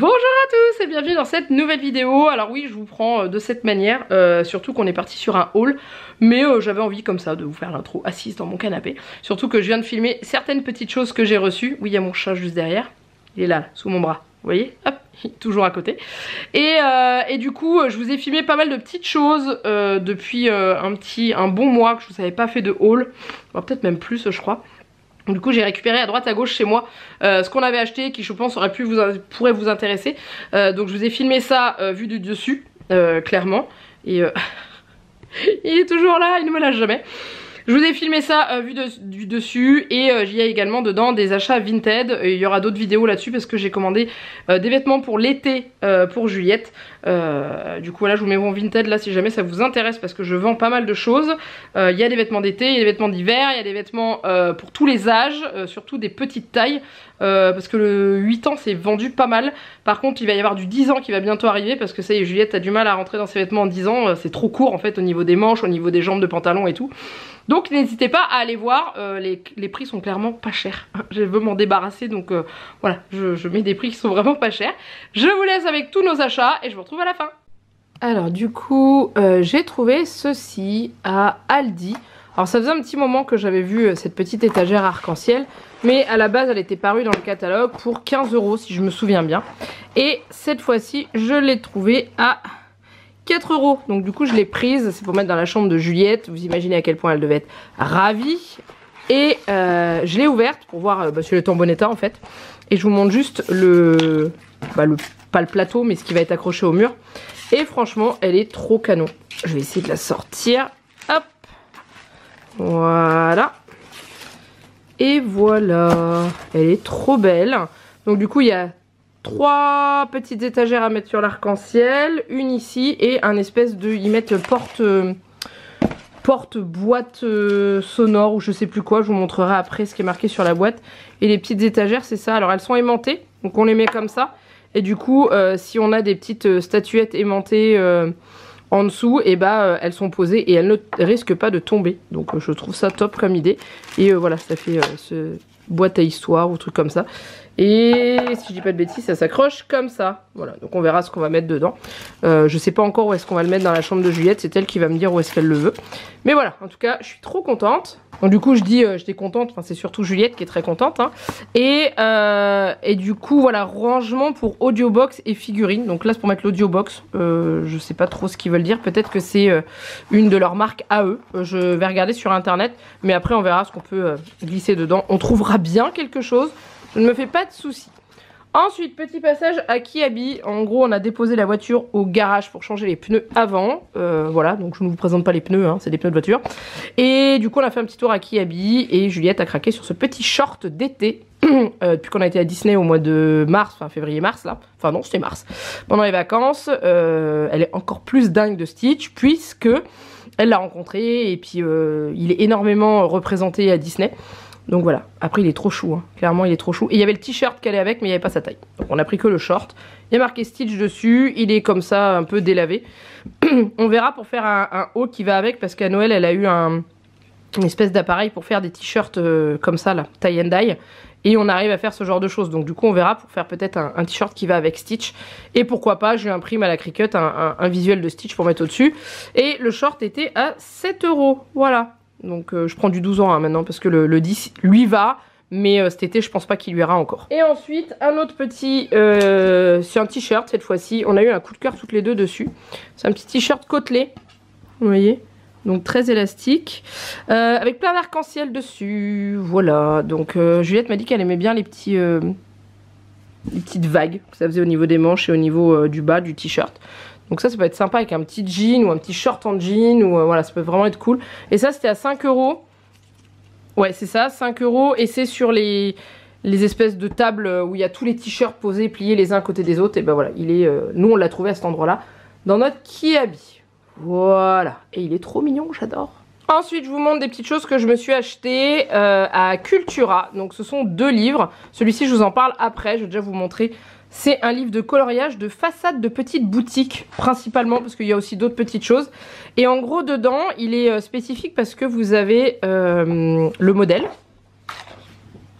Bonjour à tous et bienvenue dans cette nouvelle vidéo. Alors oui, je vous prends de cette manière, surtout qu'on est parti sur un haul, mais j'avais envie comme ça de vous faire l'intro assise dans mon canapé. Surtout que je viens de filmer certaines petites choses que j'ai reçues. Oui, il y a mon chat juste derrière, il est là, sous mon bras, vous voyez, hop, toujours à côté. Et du coup, je vous ai filmé pas mal de petites choses depuis un bon mois que je vous avais pas fait de haul, peut-être même plus je crois. Du coup j'ai récupéré à droite à gauche chez moi ce qu'on avait acheté qui je pense pourrait vous intéresser. Donc je vous ai filmé ça vu du dessus clairement. Et il est toujours là, il ne me lâche jamais. Je vous ai filmé ça vu du dessus et j'y ai également dedans des achats Vinted. Il y aura d'autres vidéos là-dessus parce que j'ai commandé des vêtements pour l'été pour Juliette. Du coup voilà, je vous mets mon Vinted là si jamais ça vous intéresse parce que je vends pas mal de choses. Il y a des vêtements d'été, il y a des vêtements d'hiver, il y a des vêtements pour tous les âges, surtout des petites tailles. Parce que le 8 ans c'est vendu pas mal. Par contre il va y avoir du 10 ans qui va bientôt arriver parce que ça y est, Juliette a du mal à rentrer dans ses vêtements en 10 ans. C'est trop court en fait au niveau des manches, au niveau des jambes de pantalon et tout. Donc n'hésitez pas à aller voir, les prix sont clairement pas chers. Je veux m'en débarrasser donc voilà, je mets des prix qui sont vraiment pas chers. Je vous laisse avec tous nos achats et je vous retrouve à la fin. Alors du coup j'ai trouvé ceci à Aldi. Alors ça faisait un petit moment que j'avais vu cette petite étagère arc-en-ciel, mais à la base elle était parue dans le catalogue pour 15 € si je me souviens bien. Et cette fois-ci je l'ai trouvée à 4 €. Donc du coup je l'ai prise, c'est pour mettre dans la chambre de Juliette. Vous imaginez à quel point elle devait être ravie. Et je l'ai ouverte pour voir si elle est en bon état en fait. Et je vous montre juste pas le plateau mais ce qui va être accroché au mur. Et franchement elle est trop canon. Je vais essayer de la sortir. Hop. Voilà. Et voilà. Elle est trop belle. Donc du coup il y a 3 petites étagères à mettre sur l'arc-en-ciel, une ici et un espèce de... Ils mettent porte-boîte sonore ou je sais plus quoi, je vous montrerai après ce qui est marqué sur la boîte. Et les petites étagères c'est ça, alors elles sont aimantées, donc on les met comme ça. Et du coup si on a des petites statuettes aimantées en dessous, et elles sont posées et elles ne risquent pas de tomber. Donc je trouve ça top comme idée. Et voilà, ça fait ce boîte à histoire ou truc comme ça. Et si je dis pas de bêtises, ça s'accroche comme ça. Voilà, donc on verra ce qu'on va mettre dedans. Je sais pas encore où est-ce qu'on va le mettre dans la chambre de Juliette, c'est elle qui va me dire où est-ce qu'elle le veut. Mais voilà, en tout cas, je suis trop contente. Donc du coup, je dis j'étais contente, enfin c'est surtout Juliette qui est très contente. Hein. Et du coup, voilà, rangement pour audiobox et figurines. Donc là, c'est pour mettre l'audiobox. Je sais pas trop ce qu'ils veulent dire. Peut-être que c'est une de leurs marques à eux. Je vais regarder sur internet. Mais après, on verra ce qu'on peut glisser dedans. On trouvera bien quelque chose. Je ne me fais pas de soucis. Ensuite, petit passage à Kiabi. En gros, on a déposé la voiture au garage pour changer les pneus avant. Voilà, donc je ne vous présente pas les pneus, hein, c'est des pneus de voiture. Et du coup, on a fait un petit tour à Kiabi et Juliette a craqué sur ce petit short d'été. Depuis qu'on a été à Disney au mois de mars, enfin février-mars là. Enfin non, c'était mars. Pendant les vacances, elle est encore plus dingue de Stitch puisque elle l'a rencontré et puis il est énormément représenté à Disney. Donc voilà, après il est trop chou, hein. Clairement il est trop chou. Et il y avait le t-shirt qu'elle est avec mais il n'y avait pas sa taille. Donc on a pris que le short. Il y a marqué Stitch dessus, il est comme ça un peu délavé. On verra pour faire un haut qui va avec parce qu'à Noël elle a eu une espèce d'appareil pour faire des t-shirts comme ça là, tie and dye. Et on arrive à faire ce genre de choses. Donc du coup on verra pour faire peut-être un t-shirt qui va avec Stitch. Et pourquoi pas, je lui imprime à la Cricut un visuel de Stitch pour mettre au-dessus. Et le short était à 7 €, voilà. Donc je prends du 12 ans hein, maintenant parce que le 10 lui va. Mais cet été je pense pas qu'il lui ira encore. Et ensuite un autre petit... c'est un t-shirt cette fois-ci. On a eu un coup de cœur toutes les deux dessus. C'est un petit t-shirt côtelé. Vous voyez ? Donc très élastique. Avec plein d'arc-en-ciel dessus. Voilà. Donc Juliette m'a dit qu'elle aimait bien les petites vagues que ça faisait au niveau des manches et au niveau du bas du t-shirt. Donc ça peut être sympa avec un petit jean ou un petit short en jean ou voilà, ça peut vraiment être cool. Et ça c'était à 5 €. Ouais c'est ça, 5 € et c'est sur les espèces de tables où il y a tous les t-shirts posés, pliés les uns à côté des autres. Et ben voilà, nous on l'a trouvé à cet endroit là, dans notre Kiabi. Voilà, et il est trop mignon, j'adore. Ensuite je vous montre des petites choses que je me suis achetées à Cultura. Donc ce sont 2 livres, celui-ci je vous en parle après, je vais déjà vous montrer. C'est un livre de coloriage de façade de petites boutiques, principalement, parce qu'il y a aussi d'autres petites choses. Et en gros, dedans, il est spécifique parce que vous avez le modèle.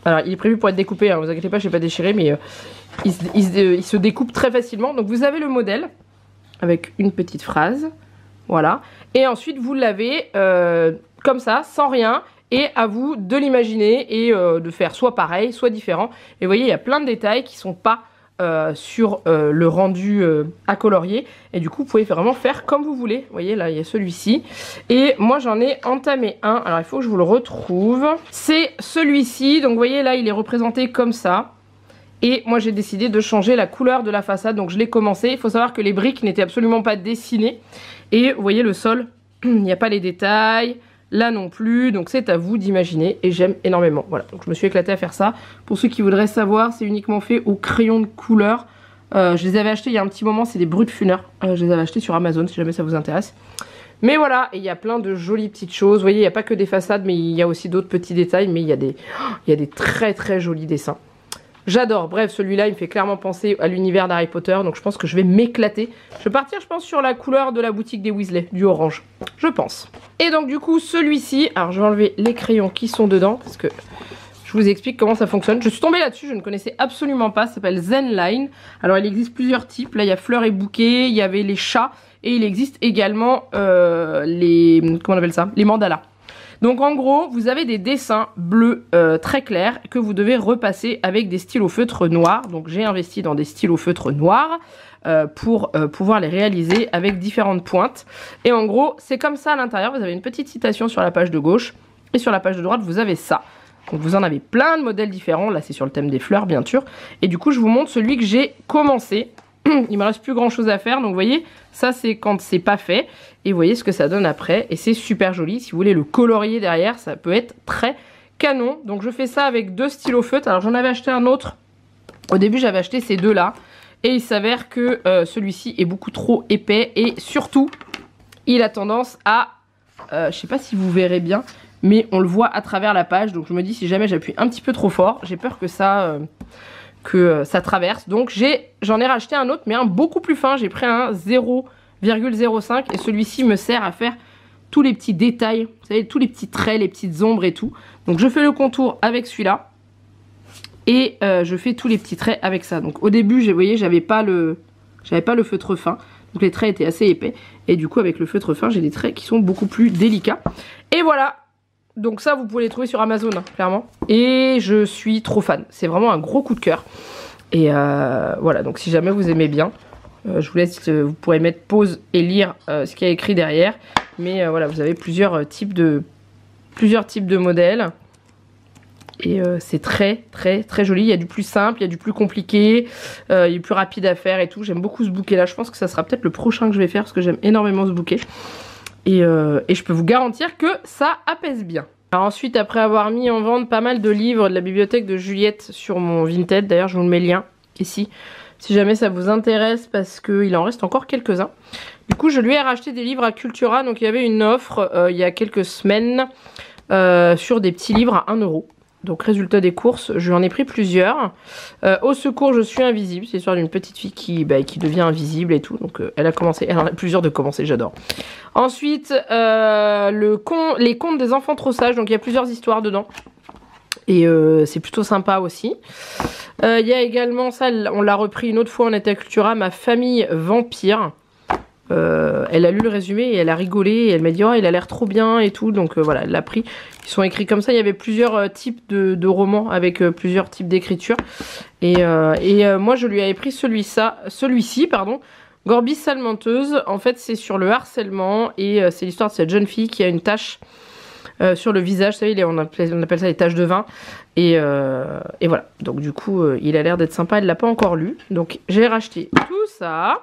Alors, il est prévu pour être découpé, hein, vous inquiétez pas, je n'ai pas déchiré, mais il se découpe très facilement. Donc vous avez le modèle avec une petite phrase, voilà. Et ensuite vous l'avez comme ça, sans rien. Et à vous de l'imaginer et de faire soit pareil, soit différent. Et vous voyez, il y a plein de détails qui sont pas sur le rendu à colorier. Et du coup, vous pouvez vraiment faire comme vous voulez. Vous voyez, là, il y a celui-ci. Et moi, j'en ai entamé un. Alors, il faut que je vous le retrouve. C'est celui-ci. Donc, vous voyez, là, il est représenté comme ça. Et moi, j'ai décidé de changer la couleur de la façade. Donc, je l'ai commencé. Il faut savoir que les briques n'étaient absolument pas dessinées. Et vous voyez, le sol, il n'y a pas les détails. Là non plus, donc c'est à vous d'imaginer et j'aime énormément. Voilà, donc je me suis éclatée à faire ça. Pour ceux qui voudraient savoir, c'est uniquement fait au crayon de couleur. Je les avais achetés il y a un petit moment, c'est des brutes funeurs. Je les avais achetés sur Amazon si jamais ça vous intéresse. Mais voilà, et il y a plein de jolies petites choses. Vous voyez, il n'y a pas que des façades, mais il y a aussi d'autres petits détails. Mais il y a des très très jolis dessins. J'adore. Bref, celui-là, il me fait clairement penser à l'univers d'Harry Potter. Donc je pense que je vais m'éclater. Je vais partir, je pense, sur la couleur de la boutique des Weasley, du orange. Je pense. Et donc du coup, celui-ci... Alors je vais enlever les crayons qui sont dedans, parce que je vous explique comment ça fonctionne. Je suis tombée là-dessus, je ne connaissais absolument pas. Ça s'appelle Zen Line. Alors il existe plusieurs types. Là, il y a fleurs et bouquets, il y avait les chats. Et il existe également les... Comment on appelle ça? Les mandalas. Donc en gros, vous avez des dessins bleus très clairs que vous devez repasser avec des stylos feutres noirs. Donc j'ai investi dans des stylos feutres noirs pour pouvoir les réaliser avec différentes pointes. Et en gros, c'est comme ça à l'intérieur. Vous avez une petite citation sur la page de gauche et sur la page de droite, vous avez ça. Donc vous en avez plein de modèles différents. Là, c'est sur le thème des fleurs, bien sûr. Et du coup, je vous montre celui que j'ai commencé. Il me reste plus grand chose à faire. Donc vous voyez, ça c'est quand c'est pas fait. Et vous voyez ce que ça donne après. Et c'est super joli. Si vous voulez le colorier derrière, ça peut être très canon. Donc je fais ça avec 2 stylos feutres. Alors j'en avais acheté un autre. Au début j'avais acheté ces deux-là. Et il s'avère que celui-ci est beaucoup trop épais. Et surtout, il a tendance à... je sais pas si vous verrez bien. Mais on le voit à travers la page. Donc je me dis si jamais j'appuie un petit peu trop fort, j'ai peur que ça... ça traverse. Donc j'en ai racheté un autre, mais un beaucoup plus fin. J'ai pris un 0,05 et celui-ci me sert à faire tous les petits détails, vous savez, tous les petits traits, les petites ombres et tout. Donc je fais le contour avec celui-là et je fais tous les petits traits avec ça. Donc au début, vous voyez, j'avais pas le feutre fin, donc les traits étaient assez épais et du coup avec le feutre fin, j'ai des traits qui sont beaucoup plus délicats. Et voilà. Donc ça, vous pouvez les trouver sur Amazon, hein, clairement. Et je suis trop fan. C'est vraiment un gros coup de cœur. Et voilà, donc si jamais vous aimez bien, je vous laisse, vous pourrez mettre pause et lire ce qu'il y a écrit derrière. Mais voilà, vous avez plusieurs types de modèles. Et c'est très très très joli. Il y a du plus simple, il y a du plus compliqué, il est plus rapide à faire et tout. J'aime beaucoup ce bouquet là. Je pense que ça sera peut-être le prochain que je vais faire parce que j'aime énormément ce bouquet. Et je peux vous garantir que ça apaise bien. Alors ensuite, après avoir mis en vente pas mal de livres de la bibliothèque de Juliette sur mon Vinted, d'ailleurs je vous mets le lien ici, si jamais ça vous intéresse parce qu'il en reste encore quelques-uns. Du coup, je lui ai racheté des livres à Cultura, donc il y avait une offre il y a quelques semaines sur des petits livres à 1 €. Donc résultat des courses, je lui en ai pris plusieurs. Au secours, je suis invisible. C'est l'histoire d'une petite fille qui devient invisible et tout. Donc elle a commencé, elle en a plusieurs de commencer, j'adore. Ensuite, les contes des enfants trop sages. Donc il y a plusieurs histoires dedans. Et c'est plutôt sympa aussi. Il y a également ça, on l'a repris une autre fois, on était à Cultura, Ma famille vampire. Elle a lu le résumé et elle a rigolé et elle m'a dit oh il a l'air trop bien et tout, donc voilà, elle l'a pris. Ils sont écrits comme ça, il y avait plusieurs types de romans avec plusieurs types d'écriture et moi je lui avais pris celui-ci pardon, Gorbis salmenteuse. En fait c'est sur le harcèlement et c'est l'histoire de cette jeune fille qui a une tache sur le visage, vous savez, on appelle ça les taches de vin et voilà, donc du coup il a l'air d'être sympa. Elle l'a pas encore lu, donc j'ai racheté tout ça.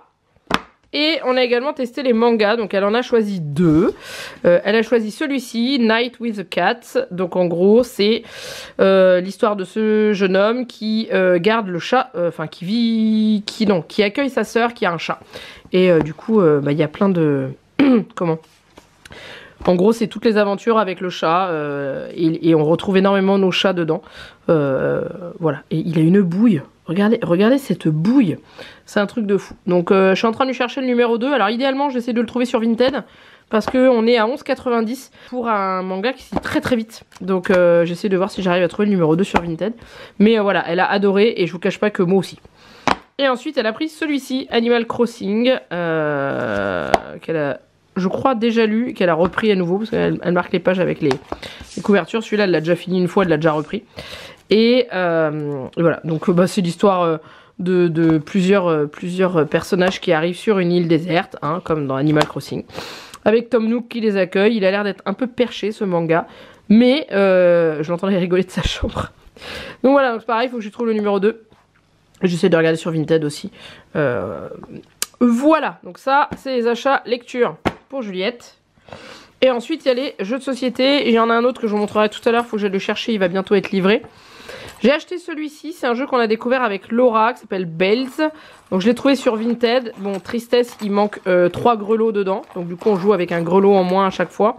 Et on a également testé les mangas, donc elle en a choisi 2. Elle a choisi celui-ci, Night with a Cat. Donc en gros, c'est l'histoire de ce jeune homme qui garde le chat, qui accueille sa sœur qui a un chat. Et du coup, il y a plein de... Comment ? En gros, c'est toutes les aventures avec le chat et on retrouve énormément nos chats dedans. Voilà, et il a une bouille. Regardez cette bouille. C'est un truc de fou. Donc je suis en train de lui chercher le numéro 2. Alors idéalement, j'essaie de le trouver sur Vinted. parce qu'on est à 11,90 pour un manga qui se lit très très vite. Donc j'essaie de voir si j'arrive à trouver le numéro 2 sur Vinted. Mais voilà, elle a adoré et je vous cache pas que moi aussi. Et ensuite elle a pris celui-ci, Animal Crossing, qu'elle a, je crois, déjà lu, qu'elle a repris à nouveau, parce qu'elle marque les pages avec les couvertures. Celui-là elle l'a déjà fini une fois, elle l'a déjà repris. Et voilà, donc bah, c'est l'histoire de plusieurs personnages qui arrivent sur une île déserte, hein, comme dans Animal Crossing. Avec Tom Nook qui les accueille. Il a l'air d'être un peu perché ce manga. Mais je l'entendais rigoler de sa chambre. Donc voilà, donc pareil, il faut que je trouve le numéro 2. J'essaie de regarder sur Vinted aussi. Voilà, donc ça c'est les achats lecture pour Juliette. Et ensuite il y a les jeux de société. Et il y en a un autre que je vous montrerai tout à l'heure. Il faut que j'aille le chercher, il va bientôt être livré. J'ai acheté celui-ci, c'est un jeu qu'on a découvert avec Laura, qui s'appelle Bells. Donc je l'ai trouvé sur Vinted. Bon, tristesse, il manque 3 grelots dedans. Donc du coup on joue avec un grelot en moins à chaque fois.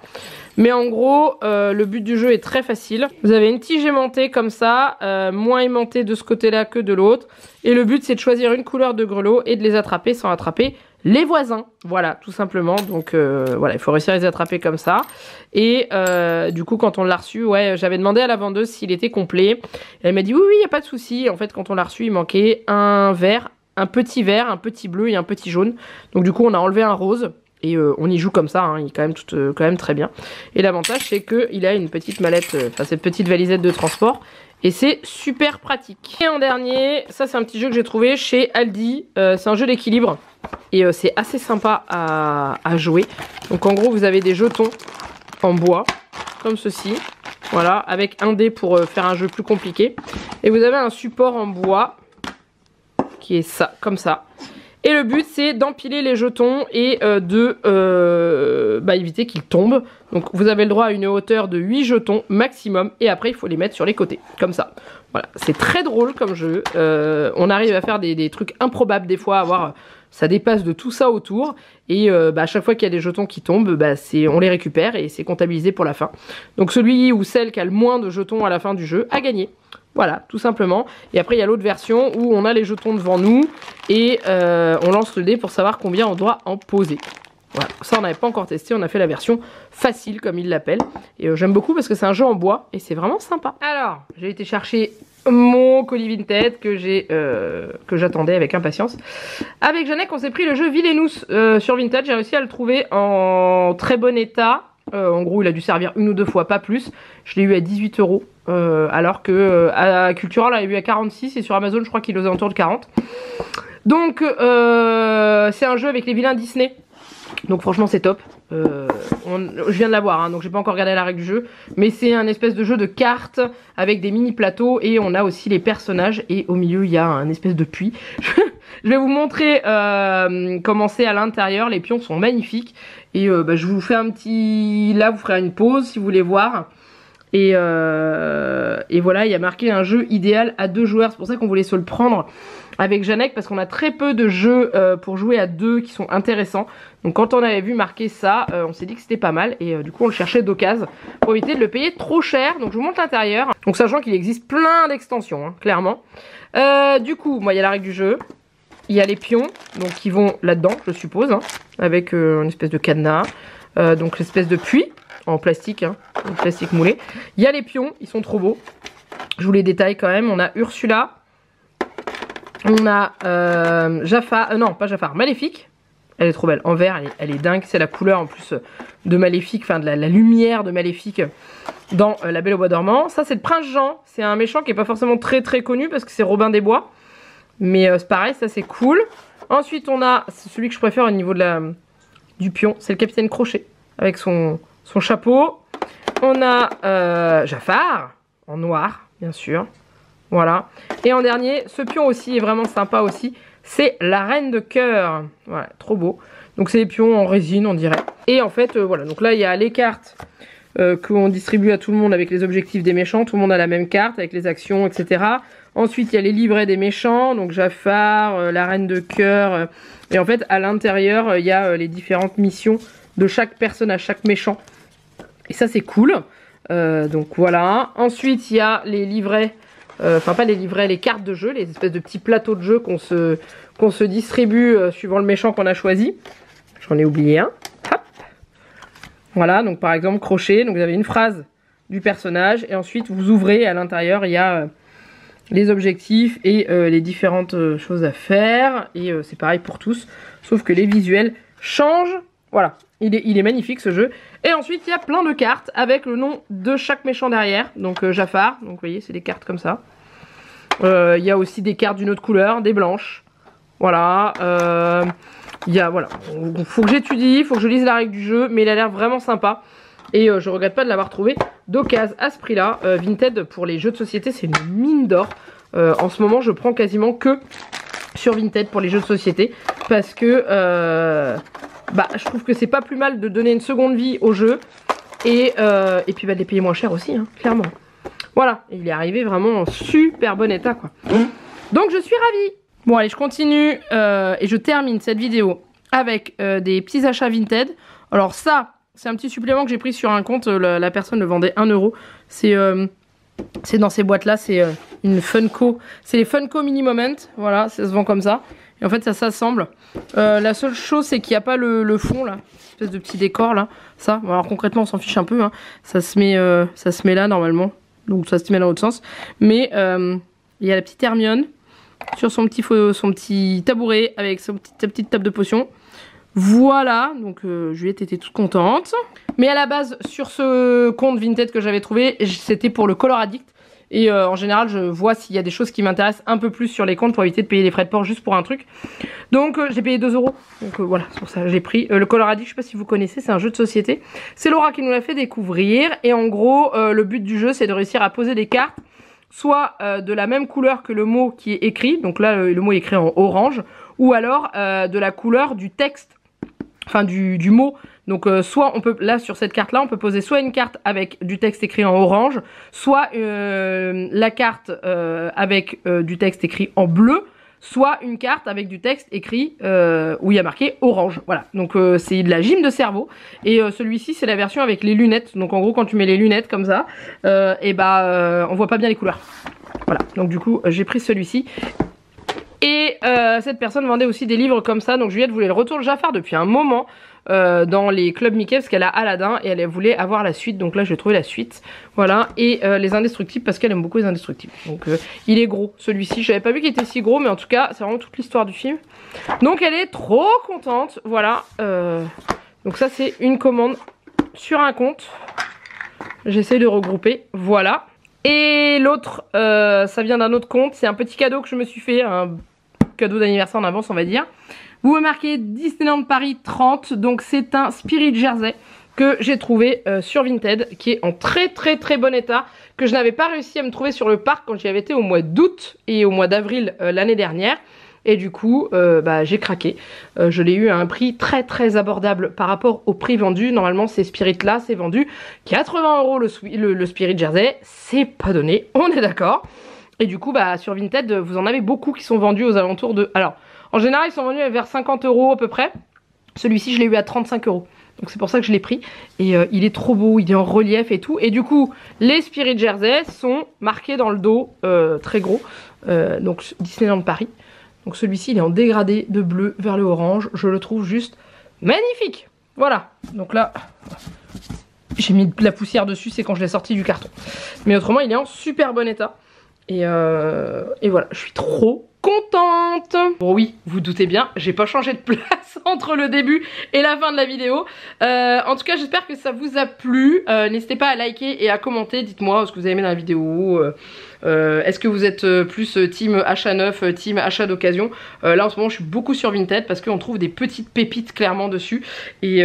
Mais en gros, le but du jeu est très facile. Vous avez une tige aimantée comme ça, moins aimantée de ce côté-là que de l'autre. Et le but c'est de choisir une couleur de grelot et de les attraper sans attraper les voisins. Voilà, tout simplement. Donc voilà, il faut réussir à les attraper comme ça. Et du coup, quand on l'a reçu, ouais, j'avais demandé à la vendeuse s'il était complet. Et elle m'a dit oui, il n'y a pas de souci. En fait, quand on l'a reçu, il manquait un vert, un petit bleu et un petit jaune. Donc du coup, on a enlevé un rose. Et on y joue comme ça, hein, il est quand même très bien. Et l'avantage, c'est qu'il a une petite mallette, enfin cette petite valisette de transport. Et c'est super pratique. Et en dernier, ça c'est un petit jeu que j'ai trouvé chez Aldi. C'est un jeu d'équilibre. Et c'est assez sympa à jouer. Donc en gros, vous avez des jetons en bois, comme ceci. Voilà, avec un dé pour faire un jeu plus compliqué. Et vous avez un support en bois, qui est ça, comme ça. Et le but c'est d'empiler les jetons et éviter qu'ils tombent. Donc vous avez le droit à une hauteur de 8 jetons maximum. Et après il faut les mettre sur les côtés, comme ça. Voilà, c'est très drôle comme jeu. On arrive à faire des trucs improbables des fois, à avoir... Ça dépasse de tout ça autour. Et à chaque fois qu'il y a des jetons qui tombent, on les récupère et c'est comptabilisé pour la fin. Donc celui ou celle qui a le moins de jetons à la fin du jeu a gagné. Voilà, tout simplement. Et après, il y a l'autre version où on a les jetons devant nous et on lance le dé pour savoir combien on doit en poser. Voilà, ça on n'avait pas encore testé, on a fait la version facile comme ils l'appellent. Et j'aime beaucoup parce que c'est un jeu en bois et c'est vraiment sympa. Alors, j'ai été chercher mon colis Vinted que j'attendais avec impatience. Avec Jeannette, on s'est pris le jeu Villainous sur Vinted. J'ai réussi à le trouver en très bon état. En gros, il a dû servir une ou deux fois, pas plus. Je l'ai eu à 18 €. Alors que à Cultura, on l'a eu à 46 et sur Amazon, je crois qu'il est aux alentours de 40. Donc, c'est un jeu avec les vilains Disney. Donc franchement c'est top. Je viens de l'avoir, hein, donc j'ai pas encore regardé la règle du jeu. Mais c'est un espèce de jeu de cartes avec des mini plateaux et on a aussi les personnages. Et au milieu il y a un espèce de puits. Je vais vous montrer comment c'est à l'intérieur. Les pions sont magnifiques. Et je vous fais un petit... Là vous ferez une pause si vous voulez voir. Et voilà, il y a marqué un jeu idéal à 2 joueurs. C'est pour ça qu'on voulait se le prendre avec Jeannette, parce qu'on a très peu de jeux pour jouer à 2 qui sont intéressants. Donc quand on avait vu marquer ça, on s'est dit que c'était pas mal. Et du coup on le cherchait d'occasion pour éviter de le payer trop cher. Donc je vous montre l'intérieur. Donc sachant qu'il existe plein d'extensions, hein, clairement. Du coup, moi il y a la règle du jeu. Il y a les pions, donc qui vont là-dedans, je suppose, hein, avec une espèce de cadenas. Donc l'espèce de puits en plastique, hein, en plastique moulé. Il y a les pions, ils sont trop beaux. Je vous les détaille quand même. On a Ursula. On a Jafar, non pas Jafar, Maléfique. Elle est trop belle, en vert, elle est dingue. C'est la couleur en plus de Maléfique, enfin de la lumière de Maléfique dans La Belle au Bois dormant. Ça c'est le Prince Jean, c'est un méchant qui est pas forcément très connu parce que c'est Robin des Bois. Mais c'est pareil, ça c'est cool. Ensuite on a, c'est celui que je préfère au niveau de du pion, c'est le Capitaine Crochet avec son chapeau. On a Jafar, en noir bien sûr. Voilà. Et en dernier, ce pion aussi est vraiment sympa aussi. C'est la Reine de Cœur. Voilà, trop beau. Donc c'est des pions en résine on dirait. Et en fait, voilà. Donc là il y a les cartes qu'on distribue à tout le monde avec les objectifs des méchants. Tout le monde a la même carte avec les actions, etc. Ensuite il y a les livrets des méchants. Donc Jafar, la Reine de Cœur. Et en fait à l'intérieur il y a les différentes missions de chaque personnage, chaque méchant. Et ça c'est cool. Donc voilà. Ensuite il y a les livrets. Enfin pas les livrets, les cartes de jeu, les espèces de petits plateaux de jeu qu'on se distribue suivant le méchant qu'on a choisi. J'en ai oublié un. Hop. Voilà, donc par exemple crochet, donc vous avez une phrase du personnage et ensuite vous ouvrez, à l'intérieur il y a les objectifs et les différentes choses à faire, et c'est pareil pour tous, sauf que les visuels changent. Voilà, il est magnifique ce jeu. Et ensuite il y a plein de cartes avec le nom de chaque méchant derrière, donc Jafar, donc vous voyez c'est des cartes comme ça. Il y a aussi des cartes d'une autre couleur, des blanches, voilà. Il y a, voilà, faut que j'étudie, faut que je lise la règle du jeu, mais il a l'air vraiment sympa. Et je regrette pas de l'avoir trouvé d'occasion à ce prix là. Vinted pour les jeux de société c'est une mine d'or. En ce moment je prends quasiment que sur Vinted pour les jeux de société. Parce que je trouve que c'est pas plus mal de donner une seconde vie au jeu. Et puis de les payer moins cher aussi, hein, clairement. Voilà, il est arrivé vraiment en super bon état quoi. Donc je suis ravie. Bon allez, je continue et je termine cette vidéo avec des petits achats Vinted. Alors ça, c'est un petit supplément que j'ai pris sur un compte, la personne le vendait 1 €. C'est dans ces boîtes là, c'est une Funko. C'est les Funko Mini Moment, voilà, ça se vend comme ça. Et en fait ça s'assemble. La seule chose c'est qu'il n'y a pas le fond là, espèce de petit décor là. Ça, bon, alors concrètement on s'en fiche un peu, hein. Ça se met là normalement. Donc ça se met dans l'autre sens. Mais il y a la petite Hermione sur son petit tabouret avec sa petite table de potion. Voilà, donc Juliette était toute contente. Mais à la base, sur ce compte Vinted que j'avais trouvé, c'était pour le Color Addict. Et en général, je vois s'il y a des choses qui m'intéressent un peu plus sur les comptes pour éviter de payer les frais de port juste pour un truc. Donc j'ai payé 2 €. Donc voilà, c'est pour ça que j'ai pris. Le Color Addict, je sais pas si vous connaissez, c'est un jeu de société. C'est Laura qui nous l'a fait découvrir. Et en gros, le but du jeu, c'est de réussir à poser des cartes, soit de la même couleur que le mot qui est écrit. Donc là, le mot est écrit en orange. Ou alors de la couleur du texte. Enfin du mot. Donc soit on peut, là sur cette carte là on peut poser soit une carte avec du texte écrit en orange, soit la carte avec du texte écrit en bleu, soit une carte avec du texte écrit où il y a marqué orange. Voilà, donc c'est de la gym de cerveau. Et celui-ci c'est la version avec les lunettes. Donc en gros quand tu mets les lunettes comme ça, on voit pas bien les couleurs. Voilà, donc du coup j'ai pris celui-ci. Et cette personne vendait aussi des livres comme ça. Donc Juliette voulait le retour de Jafar depuis un moment dans les clubs Mickey parce qu'elle a Aladdin et elle voulait avoir la suite. Donc là j'ai trouvé la suite. Voilà. Et les indestructibles parce qu'elle aime beaucoup les indestructibles. Donc il est gros celui-ci. J'avais pas vu qu'il était si gros mais en tout cas c'est vraiment toute l'histoire du film. Donc elle est trop contente. Voilà. Donc ça c'est une commande sur un compte. J'essaie de regrouper. Voilà. Et l'autre ça vient d'un autre compte. C'est un petit cadeau que je me suis fait. Un cadeau d'anniversaire en avance on va dire. Vous me marquez Disneyland Paris 30, donc c'est un Spirit Jersey que j'ai trouvé sur Vinted, qui est en très bon état, que je n'avais pas réussi à me trouver sur le parc quand j'y avais été au mois d'août et au mois d'avril l'année dernière. Et du coup, j'ai craqué. Je l'ai eu à un prix très abordable par rapport au prix vendu. Normalement, ces Spirit là, c'est vendu 80 € le Spirit Jersey. C'est pas donné, on est d'accord. Et du coup, sur Vinted, vous en avez beaucoup qui sont vendus aux alentours de... Alors, en général, ils sont vendus vers 50 € à peu près. Celui-ci, je l'ai eu à 35 €. Donc c'est pour ça que je l'ai pris. Et il est trop beau, il est en relief et tout. Et du coup, les Spirit Jersey sont marqués dans le dos, très gros. Donc Disneyland Paris. Donc celui-ci, il est en dégradé de bleu vers le orange. Je le trouve juste magnifique. Voilà. Donc là, j'ai mis de la poussière dessus, c'est quand je l'ai sorti du carton. Mais autrement, il est en super bon état. Et voilà, je suis trop contente. Bon oui, vous doutez bien, j'ai pas changé de place entre le début et la fin de la vidéo. En tout cas, j'espère que ça vous a plu. N'hésitez pas à liker et à commenter. Dites-moi ce que vous avez aimé dans la vidéo. Est-ce que vous êtes plus team achat neuf, team achat d'occasion? Là en ce moment je suis beaucoup sur Vinted parce qu'on trouve des petites pépites clairement dessus. Et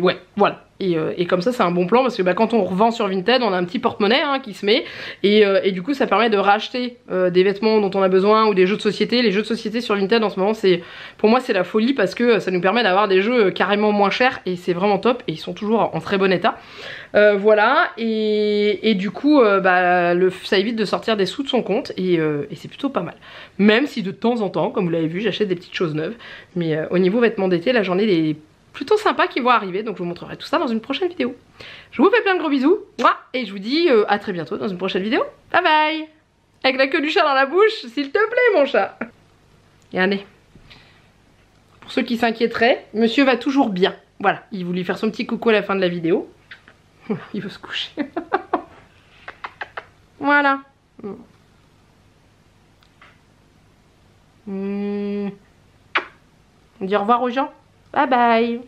ouais, voilà. Et comme ça c'est un bon plan parce que quand on revend sur Vinted on a un petit porte-monnaie qui se met et du coup ça permet de racheter des vêtements dont on a besoin ou des jeux de société. Les jeux de société sur Vinted en ce moment pour moi c'est la folie parce que ça nous permet d'avoir des jeux carrément moins chers et c'est vraiment top et ils sont toujours en très bon état. Voilà et du coup ça évite de sortir des sous de son compte et c'est plutôt pas mal. Même si de temps en temps, comme vous l'avez vu, j'achète des petites choses neuves. Mais au niveau vêtements d'été, là j'en ai des plutôt sympas qui vont arriver. Donc je vous montrerai tout ça dans une prochaine vidéo. Je vous fais plein de gros bisous. Et je vous dis à très bientôt dans une prochaine vidéo. Bye bye. Avec la queue du chat dans la bouche, s'il te plaît mon chat. Regardez. Pour ceux qui s'inquiéteraient, monsieur va toujours bien. Voilà, il voulait faire son petit coucou à la fin de la vidéo. Il veut se coucher. Voilà. On dit au revoir aux gens. Bye bye.